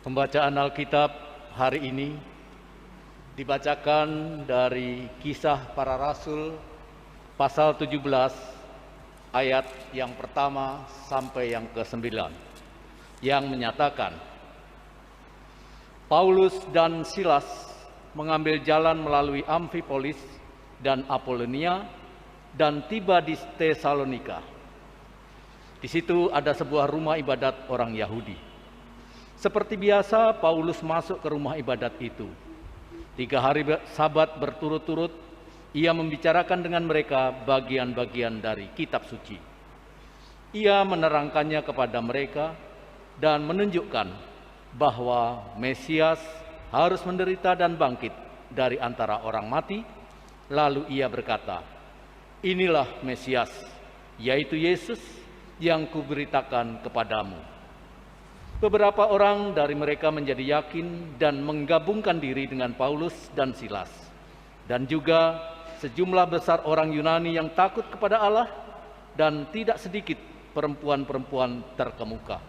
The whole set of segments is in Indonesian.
Pembacaan Alkitab hari ini dibacakan dari Kisah Para Rasul pasal 17 ayat yang pertama sampai yang ke-9 yang menyatakan, Paulus dan Silas mengambil jalan melalui Amfipolis dan Apolonia dan tiba di Tesalonika. Di situ ada sebuah rumah ibadat orang Yahudi. Seperti biasa, Paulus masuk ke rumah ibadat itu. 3 hari Sabat berturut-turut, ia membicarakan dengan mereka bagian-bagian dari kitab suci. Ia menerangkannya kepada mereka dan menunjukkan bahwa Mesias harus menderita dan bangkit dari antara orang mati. Lalu ia berkata, "Inilah Mesias, yaitu Yesus yang kuberitakan kepadamu." Beberapa orang dari mereka menjadi yakin dan menggabungkan diri dengan Paulus dan Silas. Dan juga sejumlah besar orang Yunani yang takut kepada Allah dan tidak sedikit perempuan-perempuan terkemuka.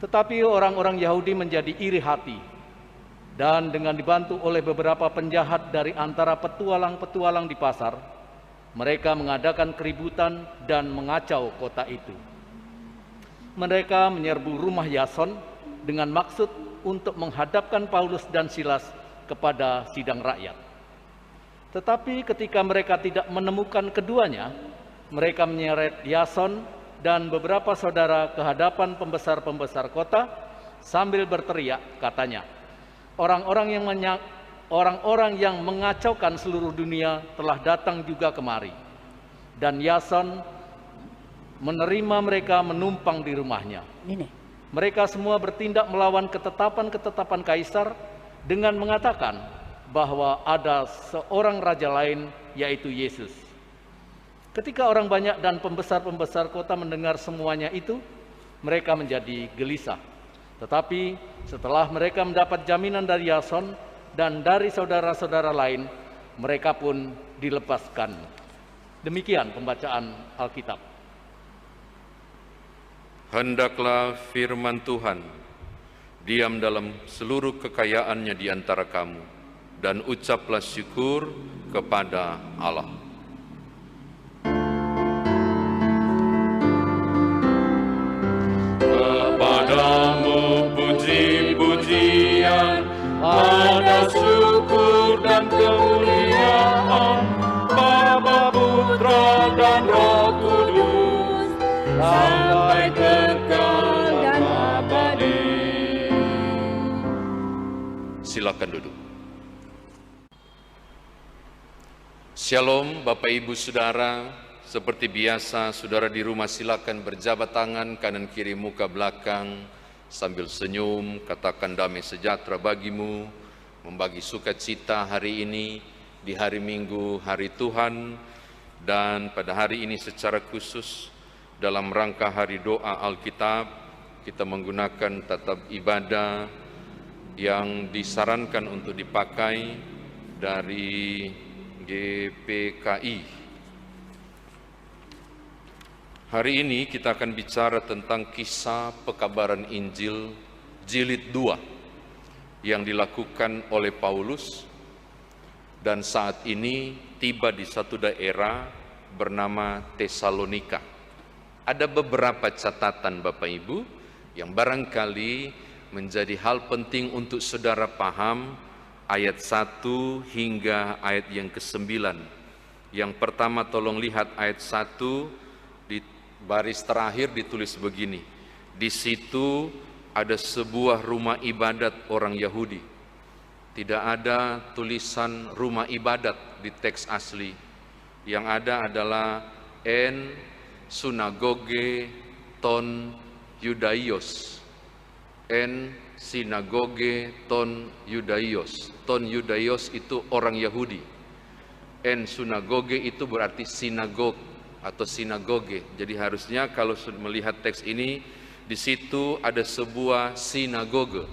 Tetapi orang-orang Yahudi menjadi iri hati dan dengan dibantu oleh beberapa penjahat dari antara petualang-petualang di pasar, mereka mengadakan keributan dan mengacau kota itu. Mereka menyerbu rumah Yason dengan maksud untuk menghadapkan Paulus dan Silas kepada sidang rakyat. Tetapi ketika mereka tidak menemukan keduanya, mereka menyeret Yason dan beberapa saudara ke hadapan pembesar-pembesar kota sambil berteriak, katanya, orang-orang yang mengacaukan seluruh dunia telah datang juga kemari. Dan Yason menerima mereka menumpang di rumahnya. Mereka semua bertindak melawan ketetapan-ketetapan Kaisar dengan mengatakan bahwa ada seorang raja lain, yaitu Yesus. Ketika orang banyak dan pembesar-pembesar kota mendengar semuanya itu, mereka menjadi gelisah. Tetapi setelah mereka mendapat jaminan dari Yason dan dari saudara-saudara lain, mereka pun dilepaskan. Demikian pembacaan Alkitab. Hendaklah firman Tuhan diam dalam seluruh kekayaannya di antara kamu, dan ucaplah syukur kepada Allah. Kepadamu puji-pujian, ada syukur dan kemuliaan, Bapa, Putra, dan Roh Kudus, sampai kekal dan abadi. Silakan duduk. Shalom Bapak Ibu Saudara, seperti biasa saudara di rumah silakan berjabat tangan kanan kiri muka belakang sambil senyum, katakan damai sejahtera bagimu, membagi sukacita hari ini di hari Minggu, hari Tuhan, dan pada hari ini secara khusus dalam rangka hari doa Alkitab, kita menggunakan tatap ibadah yang disarankan untuk dipakai dari GPKI. Hari ini kita akan bicara tentang kisah pekabaran Injil jilid 2 yang dilakukan oleh Paulus dan saat ini tiba di satu daerah bernama Tesalonika. Ada beberapa catatan Bapak Ibu yang barangkali menjadi hal penting untuk saudara paham ayat 1 hingga ayat yang ke-9. Yang pertama tolong lihat ayat 1 di baris terakhir ditulis begini. Di situ ada sebuah rumah ibadat orang Yahudi. Tidak ada tulisan rumah ibadat di teks asli. Yang ada adalah Sinagoge ton Judaios. Sinagoge ton Judaios. Ton Judaios itu orang Yahudi. Sinagoge itu berarti sinagog atau sinagoge. Jadi harusnya kalau melihat teks ini, di situ ada sebuah sinagoge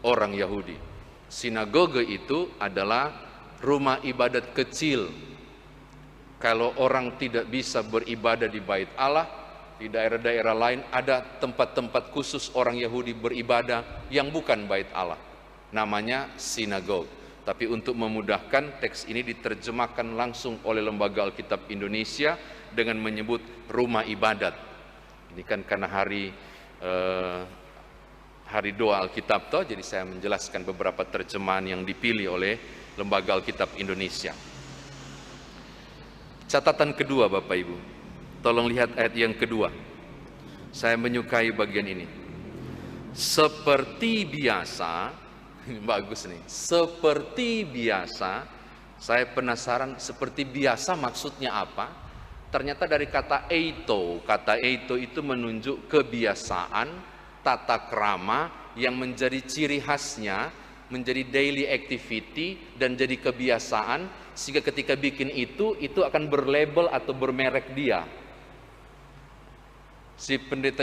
orang Yahudi. Sinagoge itu adalah rumah ibadat kecil. Kalau orang tidak bisa beribadah di bait Allah, di daerah-daerah lain ada tempat-tempat khusus orang Yahudi beribadah yang bukan bait Allah, namanya sinagog. Tapi untuk memudahkan, teks ini diterjemahkan langsung oleh Lembaga Alkitab Indonesia dengan menyebut rumah ibadat. Ini kan karena hari doa Alkitab toh, jadi saya menjelaskan beberapa terjemahan yang dipilih oleh Lembaga Alkitab Indonesia. Catatan kedua Bapak Ibu, tolong lihat ayat yang kedua. Saya menyukai bagian ini. Seperti biasa, ini bagus nih. Seperti biasa, saya penasaran seperti biasa maksudnya apa? Ternyata dari kata eito. Kata eito itu menunjuk kebiasaan, tata krama yang menjadi ciri khasnya, menjadi daily activity dan jadi kebiasaan, sehingga ketika bikin itu akan berlabel atau bermerek dia. Si pendeta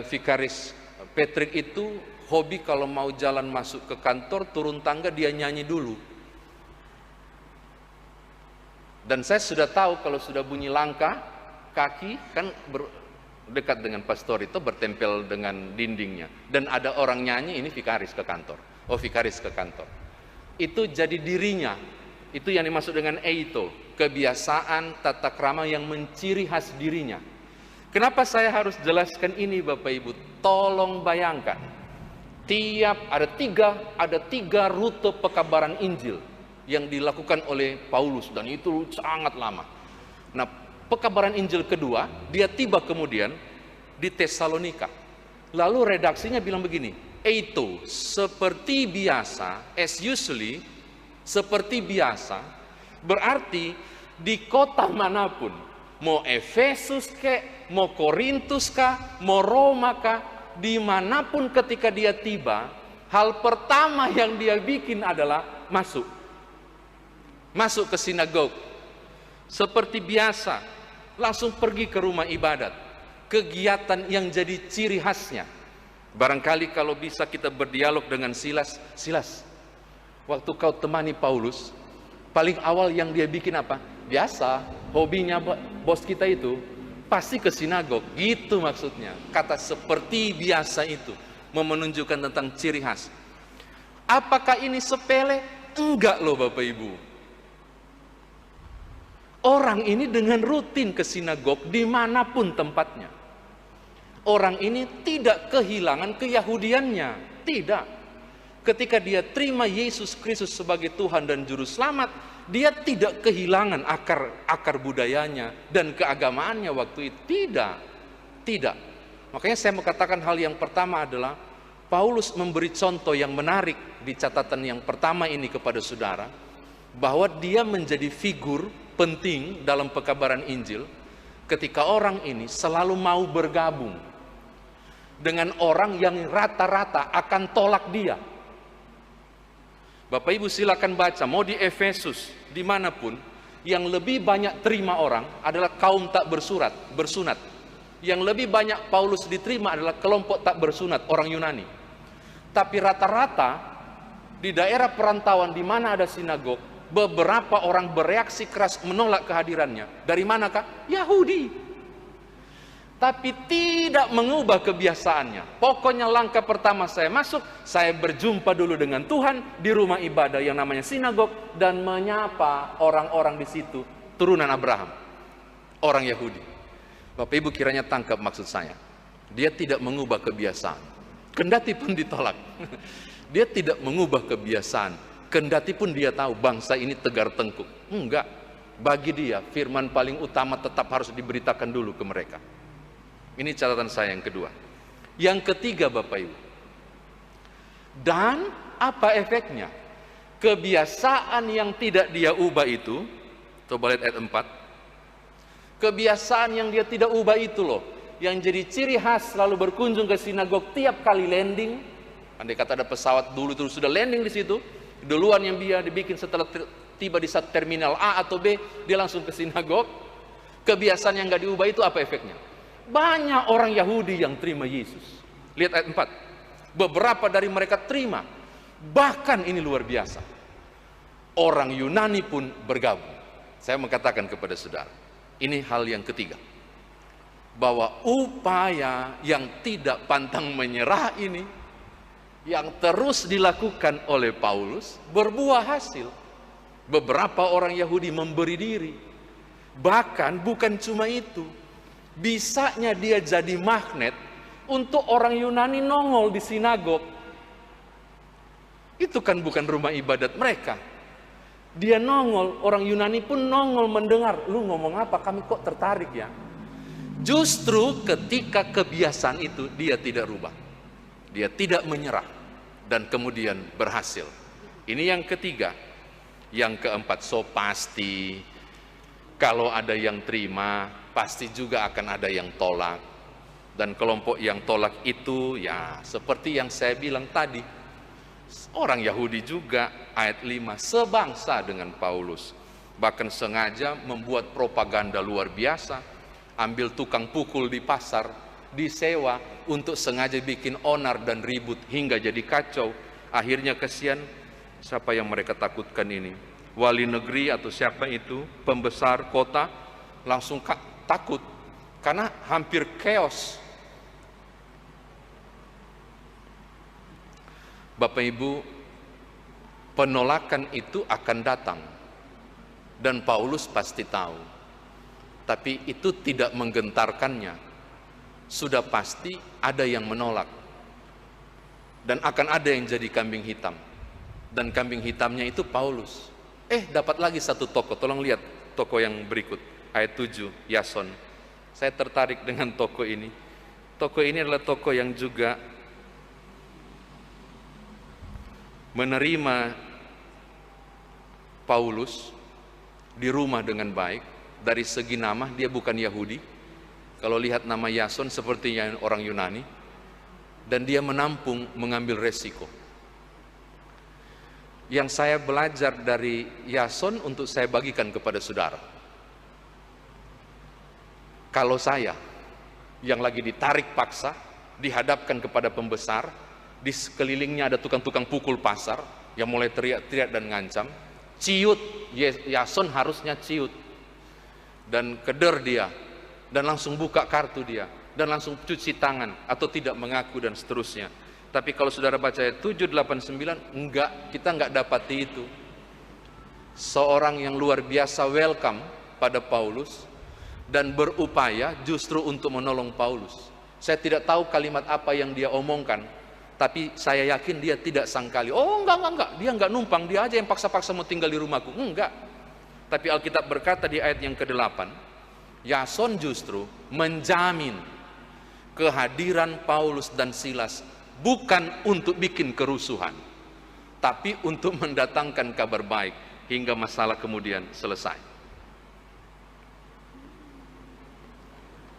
Vikaris Patrick itu hobi kalau mau jalan masuk ke kantor, turun tangga dia nyanyi dulu. Dan saya sudah tahu kalau sudah bunyi langkah, kaki kan dekat dengan pastor itu bertempel dengan dindingnya. Dan ada orang nyanyi, ini Vikaris ke kantor. Oh, Vikaris ke kantor. Itu jadi dirinya. Itu yang dimaksud dengan eito, kebiasaan tata krama yang menciri khas dirinya. Kenapa saya harus jelaskan ini Bapak Ibu? Tolong bayangkan, ada tiga rute pekabaran Injil yang dilakukan oleh Paulus, dan itu sangat lama. Nah, pekabaran Injil kedua, dia tiba kemudian di Tesalonika. Lalu redaksinya bilang begini, eito, seperti biasa, as usually, seperti biasa, berarti di kota manapun, mau Efesus kek, mau Korintus kah, mau Roma kah, dimanapun ketika dia tiba, hal pertama yang dia bikin adalah masuk ke sinagog. Seperti biasa, langsung pergi ke rumah ibadat. Kegiatan yang jadi ciri khasnya. Barangkali kalau bisa kita berdialog dengan Silas, waktu kau temani Paulus, paling awal yang dia bikin apa? Biasa, hobinya bos kita itu pasti ke sinagog, gitu maksudnya. Kata seperti biasa itu menunjukkan tentang ciri khas. Apakah ini sepele? Enggak loh Bapak Ibu. Orang ini dengan rutin ke sinagog dimanapun tempatnya. Orang ini tidak kehilangan keyahudiannya, tidak. Ketika dia terima Yesus Kristus sebagai Tuhan dan Juru Selamat, dia tidak kehilangan akar budayanya dan keagamaannya waktu itu. Tidak. Makanya saya mau katakan hal yang pertama adalah Paulus memberi contoh yang menarik di catatan yang pertama ini kepada saudara, bahwa dia menjadi figur penting dalam pekabaran Injil ketika orang ini selalu mau bergabung dengan orang yang rata-rata akan tolak dia. Bapak Ibu silakan baca, mau di Efesus, dimanapun, yang lebih banyak terima orang adalah kaum tak bersunat. Yang lebih banyak Paulus diterima adalah kelompok tak bersunat, orang Yunani. Tapi rata-rata di daerah perantauan di mana ada sinagog, beberapa orang bereaksi keras menolak kehadirannya. Dari manakah? Yahudi. Tapi tidak mengubah kebiasaannya. Pokoknya langkah pertama saya masuk, saya berjumpa dulu dengan Tuhan di rumah ibadah yang namanya sinagog dan menyapa orang-orang di situ, turunan Abraham, orang Yahudi. Bapak Ibu kiranya tangkap maksud saya. Dia tidak mengubah kebiasaan, kendati pun ditolak. Dia tidak mengubah kebiasaan, kendati pun dia tahu bangsa ini tegar tengkuk. Enggak, bagi dia firman paling utama tetap harus diberitakan dulu ke mereka. Ini catatan saya yang kedua. Yang ketiga Bapak Ibu, dan apa efeknya? Kebiasaan yang tidak dia ubah itu, coba lihat ayat 4. Kebiasaan yang dia tidak ubah itu loh, yang jadi ciri khas selalu berkunjung ke sinagog tiap kali landing. Andai kata ada pesawat dulu terus sudah landing di situ, duluan yang dia dibikin setelah tiba di satu terminal A atau B, dia langsung ke sinagog. Kebiasaan yang nggak diubah itu apa efeknya? Banyak orang Yahudi yang terima Yesus. Lihat ayat 4. Beberapa dari mereka terima. Bahkan ini luar biasa, orang Yunani pun bergabung. Saya mengatakan kepada saudara, ini hal yang ketiga. bahwa upaya yang tidak pantang menyerah ini, yang terus dilakukan oleh Paulus, berbuah hasil. Beberapa orang Yahudi memberi diri. Bahkan bukan cuma itu, bisanya dia jadi magnet untuk orang Yunani nongol di sinagog. Itu kan bukan rumah ibadat mereka. Dia nongol, orang Yunani pun nongol mendengar, lu ngomong apa, kami kok tertarik ya. Justru ketika kebiasaan itu dia tidak rubah, dia tidak menyerah, dan kemudian berhasil. Ini yang ketiga. Yang keempat, so pasti kalau ada yang terima, pasti juga akan ada yang tolak. Dan kelompok yang tolak itu ya seperti yang saya bilang tadi, orang Yahudi juga, ayat 5, sebangsa dengan Paulus. Bahkan sengaja membuat propaganda luar biasa, ambil tukang pukul di pasar, disewa untuk sengaja bikin onar dan ribut hingga jadi kacau. Akhirnya kesian, siapa yang mereka takutkan ini? Wali negeri atau siapa itu, pembesar kota, langsung takut karena hampir chaos. Bapak Ibu, penolakan itu akan datang dan Paulus pasti tahu. Tapi itu tidak menggentarkannya. Sudah pasti ada yang menolak. Dan akan ada yang jadi kambing hitam. Dan kambing hitamnya itu Paulus. Dapat lagi satu tokoh. Tolong lihat tokoh yang berikut. Ayat 7, Yason. Saya tertarik dengan tokoh ini. Tokoh ini adalah tokoh yang juga menerima Paulus di rumah dengan baik. Dari segi nama dia bukan Yahudi. Kalau lihat nama Yason sepertinya orang Yunani. Dan dia menampung mengambil resiko. Yang saya belajar dari Yason untuk saya bagikan kepada saudara. Kalau saya yang lagi ditarik paksa, dihadapkan kepada pembesar, di sekelilingnya ada tukang-tukang pukul pasar yang mulai teriak-teriak dan ngancam, ciut, Yason harusnya ciut. Dan keder dia, dan langsung buka kartu dia, dan langsung cuci tangan, atau tidak mengaku, dan seterusnya. Tapi kalau saudara baca ayat 7, 8, 9, enggak, kita enggak dapati itu. Seorang yang luar biasa welcome pada Paulus, dan berupaya justru untuk menolong Paulus. Saya tidak tahu kalimat apa yang dia omongkan, tapi saya yakin dia tidak sangkali, oh enggak, dia enggak numpang, dia aja yang paksa-paksa mau tinggal di rumahku, enggak. Tapi Alkitab berkata di ayat yang ke-8, Yason justru menjamin kehadiran Paulus dan Silas bukan untuk bikin kerusuhan, tapi untuk mendatangkan kabar baik hingga masalah kemudian selesai.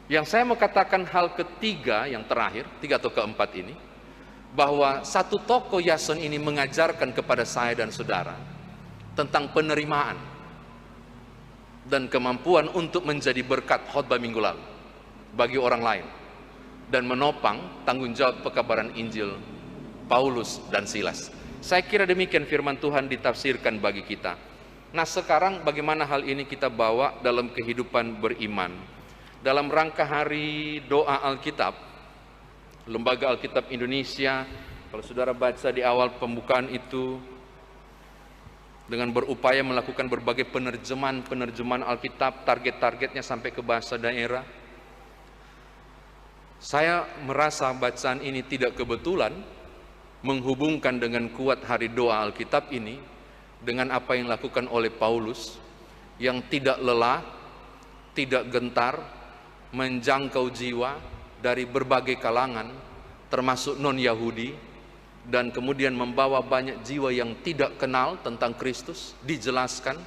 Yang saya mau katakan hal ketiga, yang terakhir, tiga atau keempat ini, bahwa satu tokoh Yason ini mengajarkan kepada saya dan saudara tentang penerimaan dan kemampuan untuk menjadi berkat khotbah minggu lalu bagi orang lain dan menopang tanggung jawab pekabaran Injil Paulus dan Silas. Saya kira demikian firman Tuhan ditafsirkan bagi kita. Nah, sekarang bagaimana hal ini kita bawa dalam kehidupan beriman? Dalam rangka hari doa Alkitab, Lembaga Alkitab Indonesia, kalau saudara baca di awal pembukaan itu, dengan berupaya melakukan berbagai penerjemahan Alkitab, target-targetnya sampai ke bahasa daerah. Saya merasa bacaan ini tidak kebetulan menghubungkan dengan kuat hari doa Alkitab ini dengan apa yang dilakukan oleh Paulus yang tidak lelah, tidak gentar, menjangkau jiwa dari berbagai kalangan termasuk non-Yahudi, dan kemudian membawa banyak jiwa yang tidak kenal tentang Kristus. Dijelaskan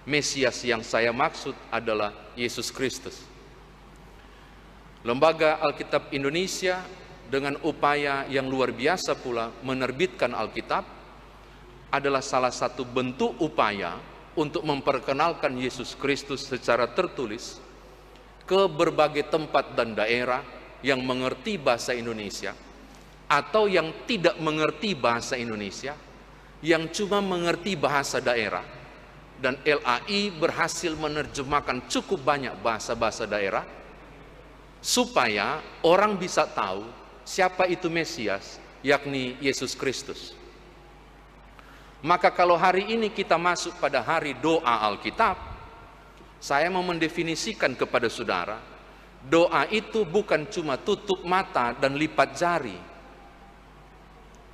Mesias yang saya maksud adalah Yesus Kristus. Lembaga Alkitab Indonesia dengan upaya yang luar biasa pula menerbitkan Alkitab adalah salah satu bentuk upaya untuk memperkenalkan Yesus Kristus secara tertulis ke berbagai tempat dan daerah yang mengerti bahasa Indonesia atau yang tidak mengerti bahasa Indonesia, yang cuma mengerti bahasa daerah. Dan LAI berhasil menerjemahkan cukup banyak bahasa-bahasa daerah supaya orang bisa tahu siapa itu Mesias, yakni Yesus Kristus. Maka kalau hari ini kita masuk pada hari doa Alkitab, saya mau mendefinisikan kepada saudara, doa itu bukan cuma tutup mata dan lipat jari.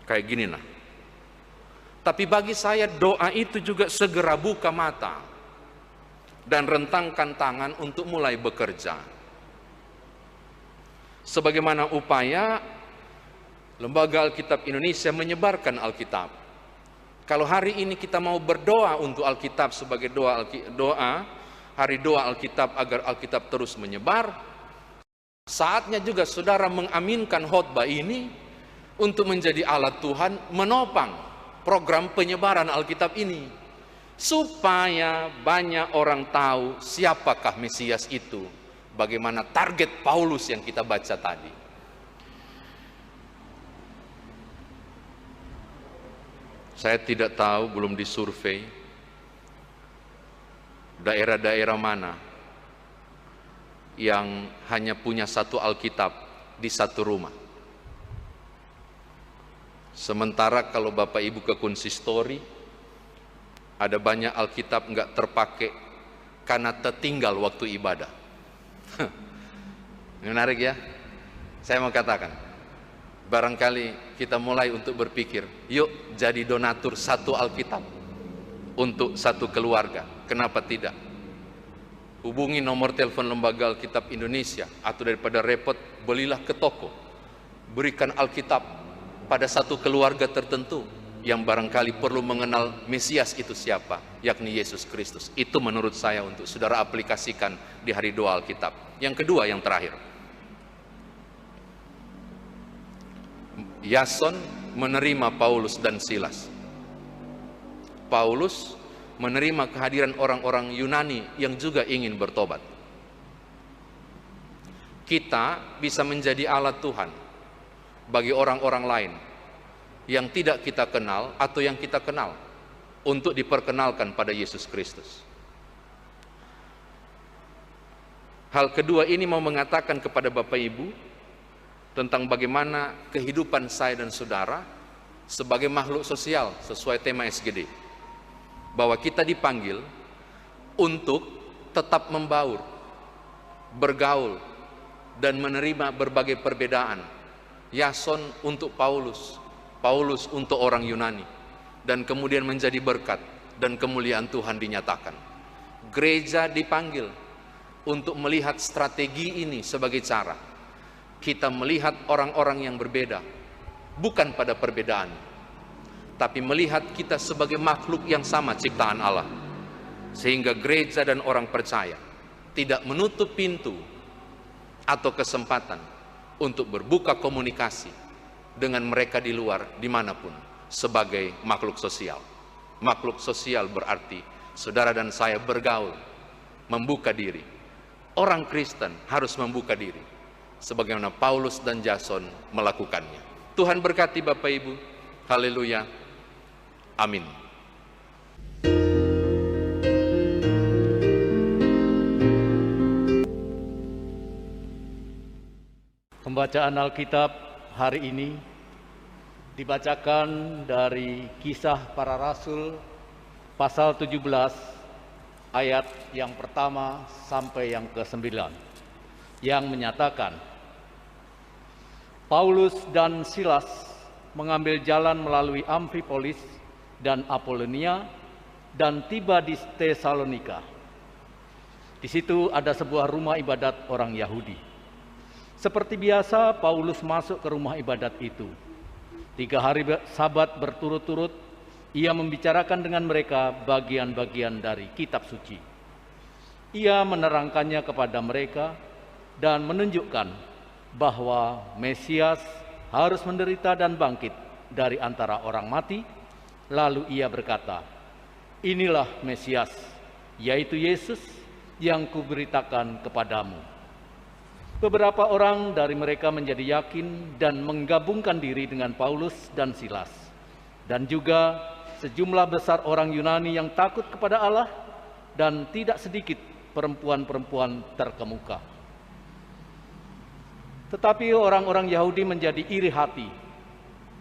Kayak gini nah. Tapi bagi saya doa itu juga segera buka mata dan rentangkan tangan untuk mulai bekerja. Sebagaimana upaya Lembaga Alkitab Indonesia menyebarkan Alkitab. Kalau hari ini kita mau berdoa untuk Alkitab sebagai doa, hari doa Alkitab agar Alkitab terus menyebar, saatnya juga saudara mengaminkan khotbah ini untuk menjadi alat Tuhan menopang program penyebaran Alkitab ini, supaya banyak orang tahu siapakah Mesias itu, bagaimana target Paulus yang kita baca tadi. Saya tidak tahu, belum disurvei daerah-daerah mana yang hanya punya satu Alkitab di satu rumah. Sementara kalau Bapak Ibu ke konsistori, ada banyak Alkitab nggak terpakai karena tertinggal waktu ibadah. Menarik ya? Saya mau katakan, barangkali kita mulai untuk berpikir, yuk jadi donatur satu Alkitab untuk satu keluarga. Kenapa tidak? Hubungi nomor telepon Lembaga Alkitab Indonesia, atau daripada repot, belilah ke toko, berikan Alkitab pada satu keluarga tertentu yang barangkali perlu mengenal Mesias itu siapa, yakni Yesus Kristus. Itu menurut saya untuk saudara aplikasikan di hari doa Alkitab. Yang kedua, yang terakhir, Yason menerima Paulus dan Silas. Paulus menerima kehadiran orang-orang Yunani yang juga ingin bertobat. Kita bisa menjadi alat Tuhan bagi orang-orang lain yang tidak kita kenal atau yang kita kenal untuk diperkenalkan pada Yesus Kristus. Hal kedua ini mau mengatakan kepada Bapak Ibu tentang bagaimana kehidupan saya dan saudara sebagai makhluk sosial sesuai tema SGD, bahwa kita dipanggil untuk tetap membaur, bergaul, dan menerima berbagai perbedaan. Yason untuk Paulus, Paulus untuk orang Yunani, dan kemudian menjadi berkat dan kemuliaan Tuhan dinyatakan. Gereja dipanggil untuk melihat strategi ini sebagai cara kita melihat orang-orang yang berbeda, bukan pada perbedaan, tapi melihat kita sebagai makhluk yang sama ciptaan Allah, sehingga gereja dan orang percaya tidak menutup pintu atau kesempatan untuk berbuka komunikasi dengan mereka di luar dimanapun sebagai makhluk sosial. Makhluk sosial berarti saudara dan saya bergaul, membuka diri. Orang Kristen harus membuka diri sebagaimana Paulus dan Yason melakukannya. Tuhan berkati Bapak Ibu. Haleluya. Amin. Pembacaan Alkitab hari ini dibacakan dari Kisah Para Rasul pasal 17 ayat yang pertama sampai yang ke-9 yang menyatakan, Paulus dan Silas mengambil jalan melalui Amfipolis dan Apolonia dan tiba di Tesalonika. Di situ ada sebuah rumah ibadat orang Yahudi. Seperti biasa, Paulus masuk ke rumah ibadat itu. 3 hari Sabat berturut-turut, ia membicarakan dengan mereka bagian-bagian dari kitab suci. Ia menerangkannya kepada mereka dan menunjukkan bahwa Mesias harus menderita dan bangkit dari antara orang mati. Lalu ia berkata, inilah Mesias, yaitu Yesus yang kuberitakan kepadamu. Beberapa orang dari mereka menjadi yakin dan menggabungkan diri dengan Paulus dan Silas, dan juga sejumlah besar orang Yunani yang takut kepada Allah, dan tidak sedikit perempuan-perempuan terkemuka. Tetapi orang-orang Yahudi menjadi iri hati,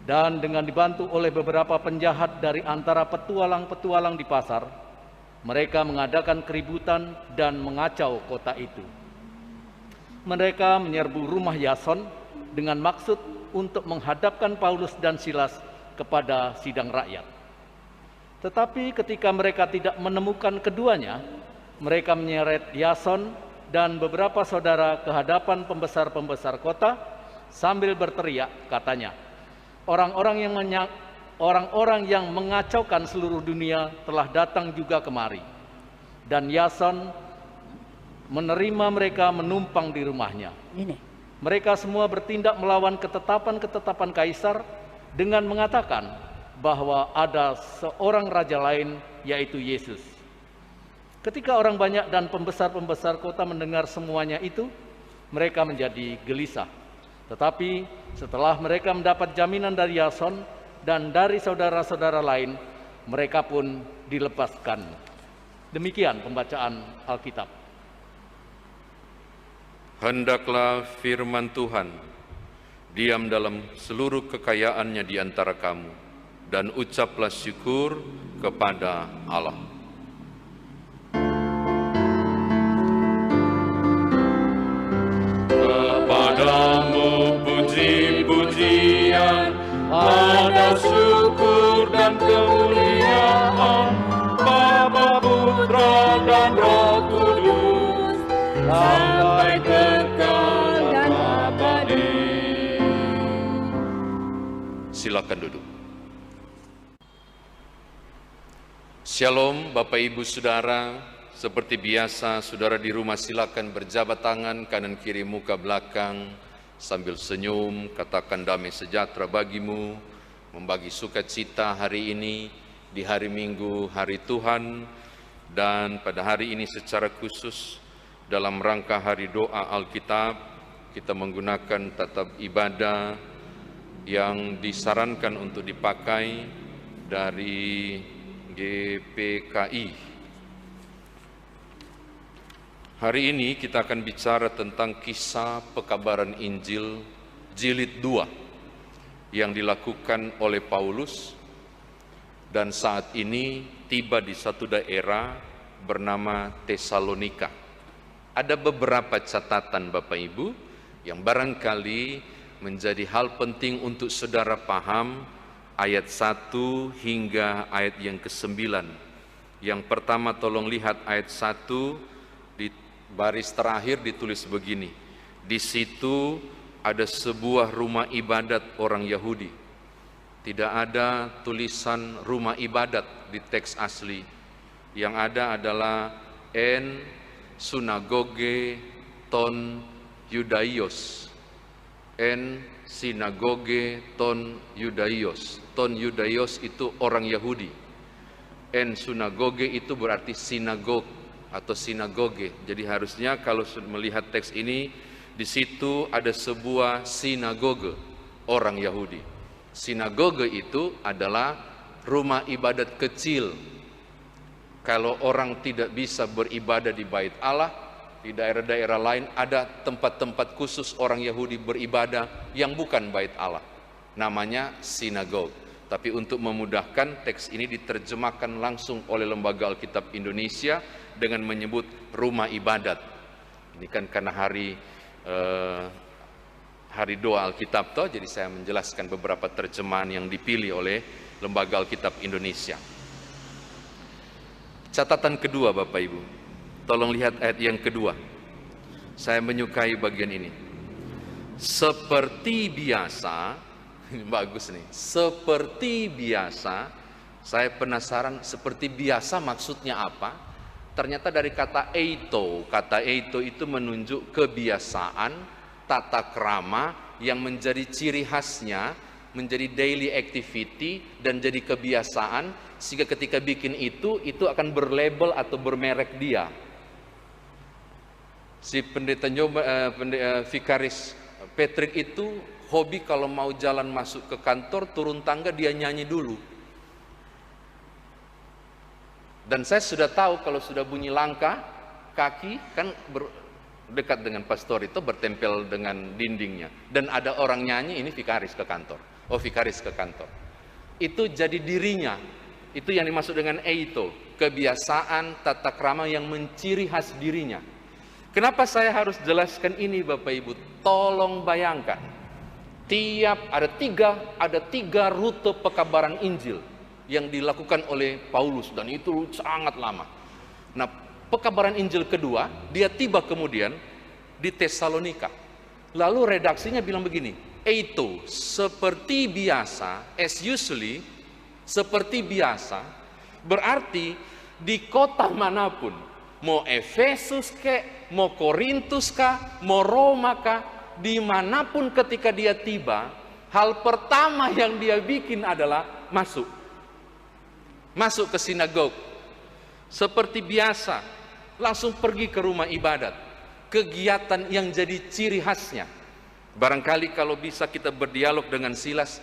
dan dengan dibantu oleh beberapa penjahat dari antara petualang-petualang di pasar, mereka mengadakan keributan dan mengacau kota itu. Mereka menyerbu rumah Yason dengan maksud untuk menghadapkan Paulus dan Silas kepada sidang rakyat. Tetapi ketika mereka tidak menemukan keduanya, mereka menyeret Yason dan beberapa saudara ke hadapan pembesar-pembesar kota sambil berteriak, katanya, orang-orang yang mengacaukan seluruh dunia telah datang juga kemari. Dan Yason menerima mereka menumpang di rumahnya. Mereka semua bertindak melawan ketetapan-ketetapan Kaisar dengan mengatakan bahwa ada seorang raja lain, yaitu Yesus. Ketika orang banyak dan pembesar-pembesar kota mendengar semuanya itu, mereka menjadi gelisah. Tetapi setelah mereka mendapat jaminan dari Yason dan dari saudara-saudara lain, mereka pun dilepaskan. Demikian pembacaan Alkitab. Hendaklah firman Tuhan diam dalam seluruh kekayaannya di antara kamu, dan ucaplah syukur kepada Allah. Kepadamu puji-pujian, ada syukur dan kemuliaan, Bapa, Putra, dan Roh Kudus, sampai kekal dan abadi. Silakan duduk. Shalom Bapak Ibu Saudara. Seperti biasa, saudara di rumah silakan berjabat tangan kanan kiri muka belakang sambil senyum, katakan damai sejahtera bagimu, membagi sukacita hari ini di hari Minggu, hari Tuhan, dan pada hari ini secara khusus dalam rangka hari doa Alkitab, kita menggunakan tatap ibadah yang disarankan untuk dipakai dari GPKI. Hari ini kita akan bicara tentang kisah pekabaran Injil jilid 2 yang dilakukan oleh Paulus, dan saat ini tiba di satu daerah bernama Tesalonika. Ada beberapa catatan Bapak Ibu yang barangkali menjadi hal penting untuk saudara paham ayat 1 hingga ayat yang ke-9. Yang pertama, tolong lihat ayat 1, di baris terakhir ditulis begini, di situ ada sebuah rumah ibadat orang Yahudi. Tidak ada tulisan rumah ibadat di teks asli. Yang ada adalah en synagoge ton Judaios. En sinagoge ton Judaios. Ton Judaios itu orang Yahudi. En synagoge itu berarti sinagog atau sinagoge. Jadi harusnya kalau melihat teks ini, di situ ada sebuah sinagoge orang Yahudi. Sinagoge itu adalah rumah ibadat kecil. Kalau orang tidak bisa beribadah di bait Allah, di daerah-daerah lain ada tempat-tempat khusus orang Yahudi beribadah yang bukan bait Allah. Namanya sinagog. Tapi untuk memudahkan, teks ini diterjemahkan langsung oleh Lembaga Alkitab Indonesia dengan menyebut rumah ibadat. Ini kan karena hari doa Alkitab toh, jadi saya menjelaskan beberapa terjemahan yang dipilih oleh Lembaga Alkitab Indonesia. Catatan kedua Bapak Ibu, tolong lihat ayat yang kedua. Saya menyukai bagian ini. Seperti biasa, ini bagus nih. Seperti biasa, saya penasaran seperti biasa maksudnya apa? Ternyata dari kata eito itu menunjuk kebiasaan, tata krama yang menjadi ciri khasnya, menjadi daily activity dan jadi kebiasaan, sehingga ketika bikin itu akan berlabel atau bermerek dia. Si Vikaris Patrick itu hobi kalau mau jalan masuk ke kantor, turun tangga dia nyanyi dulu. Dan saya sudah tahu kalau sudah bunyi langkah kaki kan dekat dengan pastorito, bertempel dengan dindingnya. Dan ada orang nyanyi, ini vikaris ke kantor. Oh, vikaris ke kantor. Itu jadi dirinya. Itu yang dimaksud dengan eito, kebiasaan tata krama yang menciri khas dirinya. Kenapa saya harus jelaskan ini Bapak Ibu? Tolong bayangkan, ada tiga rute pekabaran Injil yang dilakukan oleh Paulus, dan itu sangat lama. Nah, pekabaran Injil kedua, dia tiba kemudian di Tesalonika. Lalu redaksinya bilang begini, eito, seperti biasa, as usually, seperti biasa, berarti di kota manapun, mau Efesus kek, mau Korintus kah, mau Roma kah, dimanapun ketika dia tiba, hal pertama yang dia bikin adalah masuk ke sinagog. Seperti biasa, langsung pergi ke rumah ibadat. Kegiatan yang jadi ciri khasnya. Barangkali kalau bisa kita berdialog dengan Silas,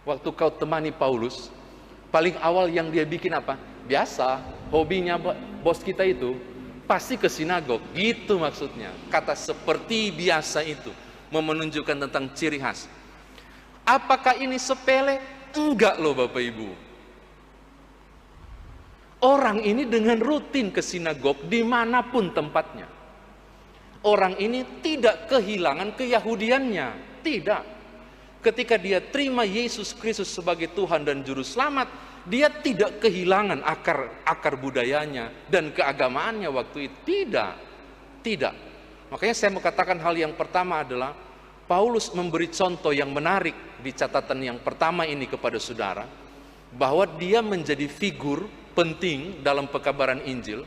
waktu kau temani Paulus, paling awal yang dia bikin apa? Biasa, hobinya bos kita itu pasti ke sinagog, gitu maksudnya. Kata seperti biasa itu menunjukkan tentang ciri khas. Apakah ini sepele? Enggak loh Bapak Ibu. Orang ini dengan rutin ke sinagog dimanapun tempatnya. Orang ini tidak kehilangan keyahudiannya, tidak. Ketika dia terima Yesus Kristus sebagai Tuhan dan Juru Selamat, dia tidak kehilangan akar budayanya dan keagamaannya waktu itu. Tidak. Makanya saya mau katakan hal yang pertama adalah Paulus memberi contoh yang menarik di catatan yang pertama ini kepada saudara, bahwa dia menjadi figur penting dalam pekabaran Injil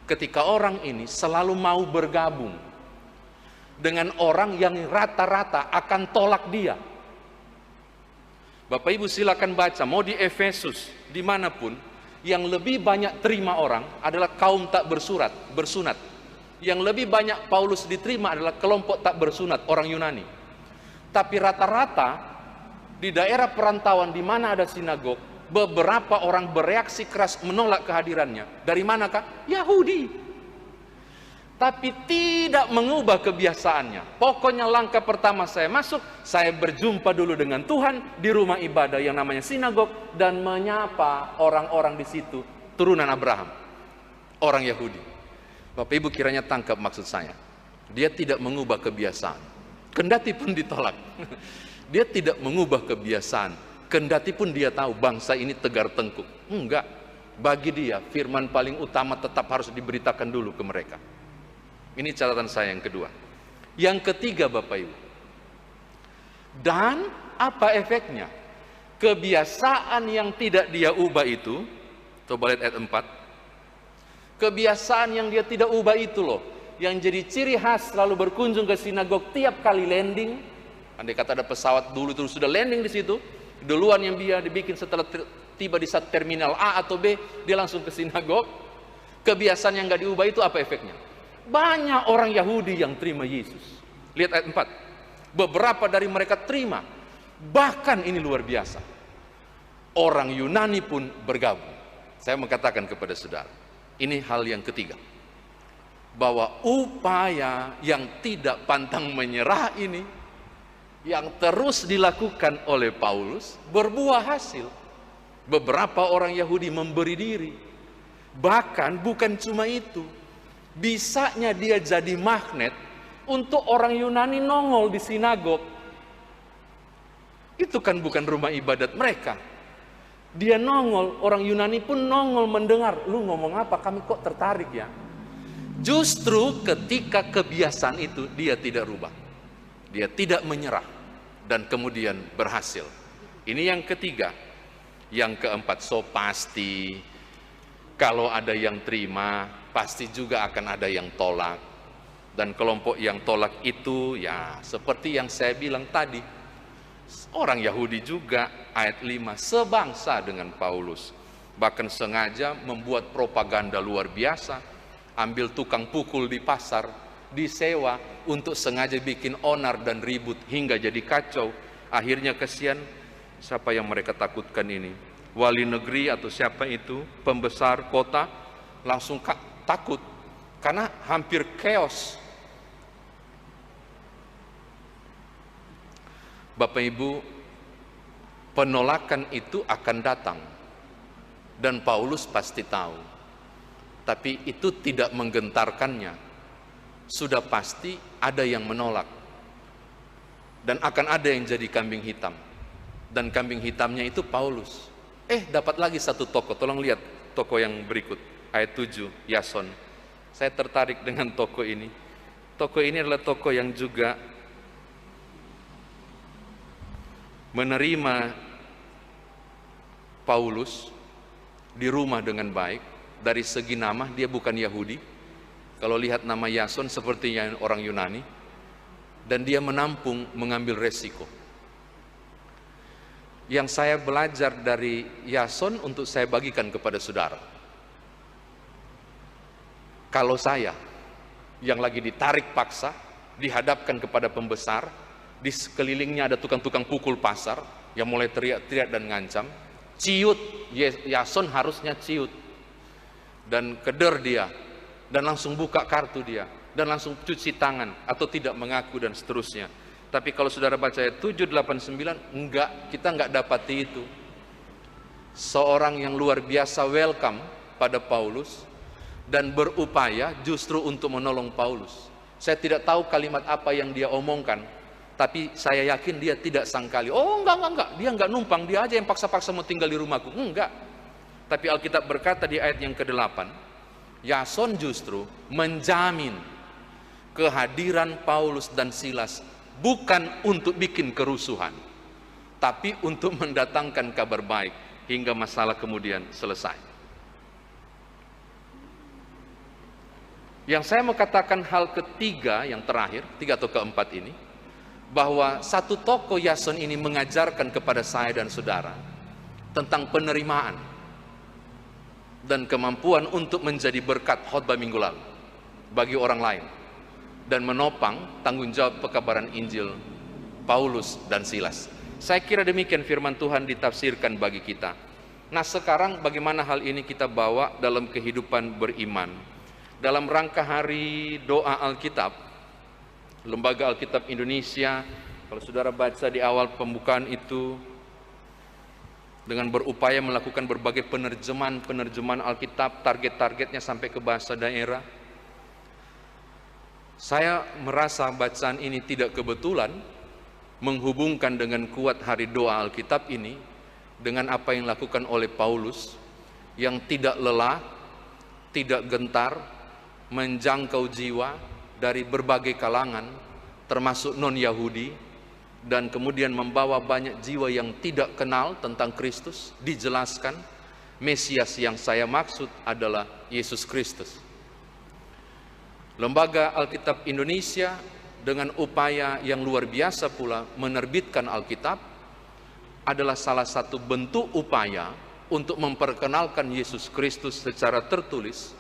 ketika orang ini selalu mau bergabung dengan orang yang rata-rata akan tolak dia. Bapak Ibu silakan baca, mau di Efesus, dimanapun, yang lebih banyak terima orang adalah kaum tak bersunat. Yang lebih banyak Paulus diterima adalah kelompok tak bersunat, orang Yunani. Tapi rata-rata di daerah perantauan di mana ada sinagog, beberapa orang bereaksi keras menolak kehadirannya. Dari manakah? Yahudi. Tapi tidak mengubah kebiasaannya. Pokoknya langkah pertama saya masuk, saya berjumpa dulu dengan Tuhan di rumah ibadah yang namanya sinagog dan menyapa orang-orang di situ, turunan Abraham, orang Yahudi. Bapak Ibu kiranya tangkap maksud saya. Dia tidak mengubah kebiasaan, kendati pun ditolak. Dia tidak mengubah kebiasaan, kendati pun dia tahu bangsa ini tegar tengkuk. Enggak, bagi dia firman paling utama tetap harus diberitakan dulu ke mereka. Ini catatan saya yang kedua. Yang ketiga Bapak Ibu, dan apa efeknya? Kebiasaan yang tidak dia ubah itu, coba lihat ayat 4. Kebiasaan yang dia tidak ubah itu loh, yang jadi ciri khas selalu berkunjung ke sinagog tiap kali landing. Andai kata ada pesawat dulu terus sudah landing di situ, duluan yang dia dibikin setelah tiba di satu terminal A atau B, dia langsung ke sinagog. Kebiasaan yang nggak diubah itu apa efeknya? Banyak orang Yahudi yang terima Yesus. Lihat ayat 4. Beberapa dari mereka terima. Bahkan ini luar biasa, orang Yunani pun bergabung. Saya mengatakan kepada saudara, ini hal yang ketiga, bahwa upaya yang tidak pantang menyerah ini, yang terus dilakukan oleh Paulus, berbuah hasil. Beberapa orang Yahudi memberi diri. Bahkan bukan cuma itu, bisanya dia jadi magnet untuk orang Yunani nongol di sinagog. Itu kan bukan rumah ibadat mereka. Dia nongol, orang Yunani pun nongol mendengar, lu ngomong apa, kami kok tertarik ya. Justru ketika kebiasaan itu dia tidak rubah, dia tidak menyerah, dan kemudian berhasil. Ini yang ketiga. Yang keempat, so pasti kalau ada yang terima, pasti juga akan ada yang tolak. Dan kelompok yang tolak itu ya seperti yang saya bilang tadi, orang Yahudi juga, ayat 5, sebangsa dengan Paulus. Bahkan sengaja membuat propaganda luar biasa, ambil tukang pukul di pasar, disewa untuk sengaja bikin onar dan ribut hingga jadi kacau. Akhirnya kesian, siapa yang mereka takutkan ini? Wali negeri atau siapa itu, pembesar kota, langsung takut. karena hampir chaos. Bapak Ibu, penolakan itu akan datang dan Paulus pasti tahu, tapi itu tidak menggentarkannya. Sudah pasti ada yang menolak dan akan ada yang jadi kambing hitam, dan kambing hitamnya itu Paulus. Dapat lagi satu tokoh, tolong lihat tokoh yang berikut, ayat 7, Yason. Saya tertarik dengan tokoh ini. Tokoh ini adalah tokoh yang juga menerima Paulus di rumah dengan baik. Dari segi nama dia bukan Yahudi. Kalau lihat nama Yason sepertinya orang Yunani. Dan dia menampung mengambil resiko. Yang saya belajar dari Yason untuk saya bagikan kepada saudara. Kalau saya yang lagi ditarik paksa, dihadapkan kepada pembesar, di sekelilingnya ada tukang-tukang pukul pasar yang mulai teriak-teriak dan ngancam, ciut, Yason harusnya ciut dan keder dia, dan langsung buka kartu dia, dan langsung cuci tangan atau tidak mengaku dan seterusnya. Tapi kalau saudara baca ayat 7, 8, 9, enggak, kita enggak dapati itu. Seorang yang luar biasa welcome pada Paulus dan berupaya justru untuk menolong Paulus. Saya tidak tahu kalimat apa yang dia omongkan, tapi saya yakin dia tidak sangkali, enggak, dia enggak numpang, dia aja yang paksa-paksa mau tinggal di rumahku. Enggak. Tapi Alkitab berkata di ayat yang ke-8, Yason justru menjamin kehadiran Paulus dan Silas bukan untuk bikin kerusuhan, tapi untuk mendatangkan kabar baik hingga masalah kemudian selesai. Yang saya mau katakan hal ketiga, yang terakhir, tiga atau keempat ini, bahwa satu tokoh Yason ini mengajarkan kepada saya dan saudara tentang penerimaan dan kemampuan untuk menjadi berkat khotbah minggu lalu bagi orang lain, dan menopang tanggung jawab pekabaran Injil Paulus dan Silas. Saya kira demikian firman Tuhan ditafsirkan bagi kita. Nah, sekarang bagaimana hal ini kita bawa dalam kehidupan beriman? Dalam rangka hari doa Alkitab, Lembaga Alkitab Indonesia, kalau saudara baca di awal pembukaan itu, dengan berupaya melakukan berbagai penerjemahan Alkitab, target-targetnya sampai ke bahasa daerah. Saya merasa bacaan ini tidak kebetulan menghubungkan dengan kuat hari doa Alkitab ini dengan apa yang dilakukan oleh Paulus yang tidak lelah, tidak gentar, menjangkau jiwa dari berbagai kalangan termasuk non-Yahudi, dan kemudian membawa banyak jiwa yang tidak kenal tentang Kristus. Dijelaskan Mesias yang saya maksud adalah Yesus Kristus. Lembaga Alkitab Indonesia dengan upaya yang luar biasa pula menerbitkan Alkitab adalah salah satu bentuk upaya untuk memperkenalkan Yesus Kristus secara tertulis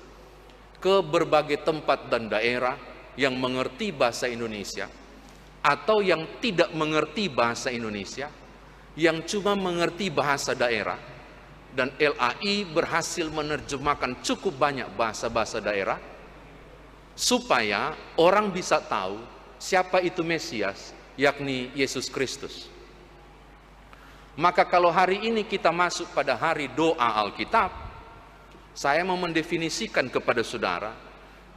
ke berbagai tempat dan daerah yang mengerti bahasa Indonesia atau yang tidak mengerti bahasa Indonesia, yang cuma mengerti bahasa daerah. Dan LAI berhasil menerjemahkan cukup banyak bahasa-bahasa daerah supaya orang bisa tahu siapa itu Mesias, yakni Yesus Kristus. Maka kalau hari ini kita masuk pada hari doa Alkitab, saya mau mendefinisikan kepada saudara,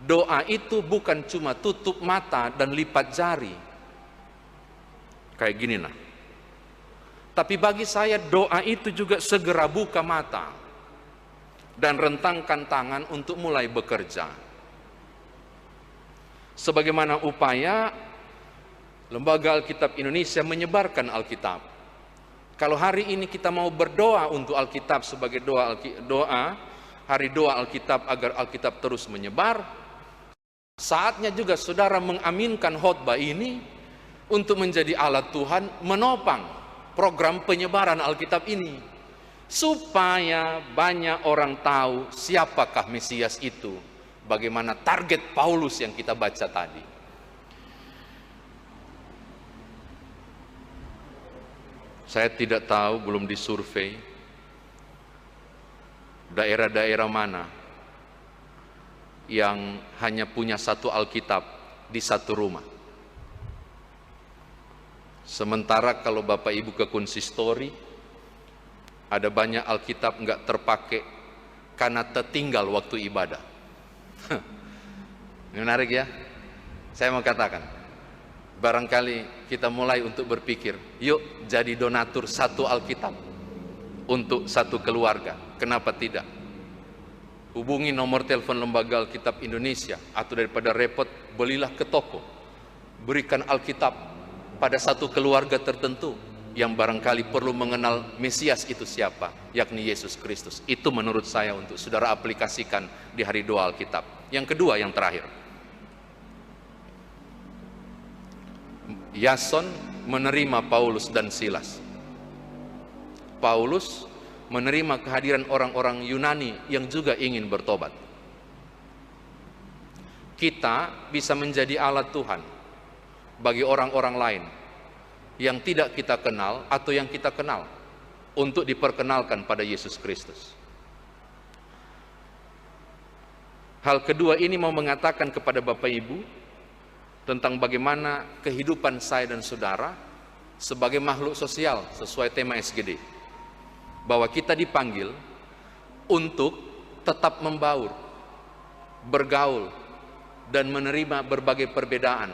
doa itu bukan cuma tutup mata dan lipat jari kayak gini nah. Tapi bagi saya doa itu juga segera buka mata dan rentangkan tangan untuk mulai bekerja. Sebagaimana upaya Lembaga Alkitab Indonesia menyebarkan Alkitab. Kalau hari ini kita mau berdoa untuk Alkitab sebagai doa hari doa Alkitab agar Alkitab terus menyebar, saatnya juga saudara mengaminkan khotbah ini untuk menjadi alat Tuhan menopang program penyebaran Alkitab ini, supaya banyak orang tahu siapakah Mesias itu, bagaimana target Paulus yang kita baca tadi. Saya tidak tahu, belum disurvei daerah-daerah mana yang hanya punya satu Alkitab di satu rumah. Sementara kalau Bapak Ibu ke konsistori, ada banyak Alkitab nggak terpakai karena tertinggal waktu ibadah. Menarik ya? Saya mau katakan, barangkali kita mulai untuk berpikir, yuk jadi donatur satu Alkitab untuk satu keluarga. Kenapa tidak? Hubungi nomor telepon Lembaga Alkitab Indonesia, atau daripada repot, belilah ke toko. Berikan Alkitab pada satu keluarga tertentu yang barangkali perlu mengenal Mesias itu siapa, yakni Yesus Kristus. Itu menurut saya untuk saudara aplikasikan di hari doa Alkitab. Yang kedua, yang terakhir, Yason menerima Paulus dan Silas. Paulus menerima kehadiran orang-orang Yunani yang juga ingin bertobat. Kita bisa menjadi alat Tuhan bagi orang-orang lain yang tidak kita kenal atau yang kita kenal untuk diperkenalkan pada Yesus Kristus. Hal kedua ini mau mengatakan kepada Bapak Ibu tentang bagaimana kehidupan saya dan saudara sebagai makhluk sosial sesuai tema SGD, bahwa kita dipanggil untuk tetap membaur, bergaul, dan menerima berbagai perbedaan.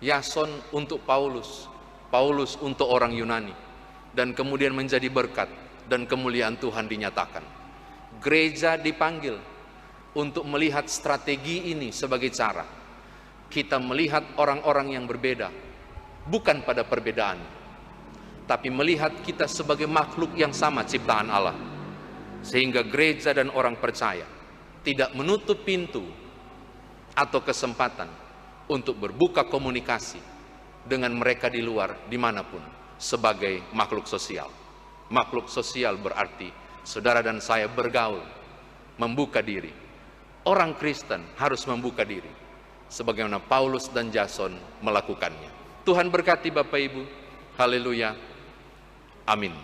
Yason untuk Paulus, Paulus untuk orang Yunani, dan kemudian menjadi berkat dan kemuliaan Tuhan dinyatakan. Gereja dipanggil untuk melihat strategi ini sebagai cara kita melihat orang-orang yang berbeda, bukan pada perbedaan, tapi melihat kita sebagai makhluk yang sama ciptaan Allah. Sehingga gereja dan orang percaya tidak menutup pintu atau kesempatan untuk berbuka komunikasi dengan mereka di luar dimanapun sebagai makhluk sosial. Makhluk sosial berarti saudara dan saya bergaul, membuka diri. Orang Kristen harus membuka diri sebagaimana Paulus dan Yason melakukannya. Tuhan berkati Bapak Ibu. Haleluya. Amin.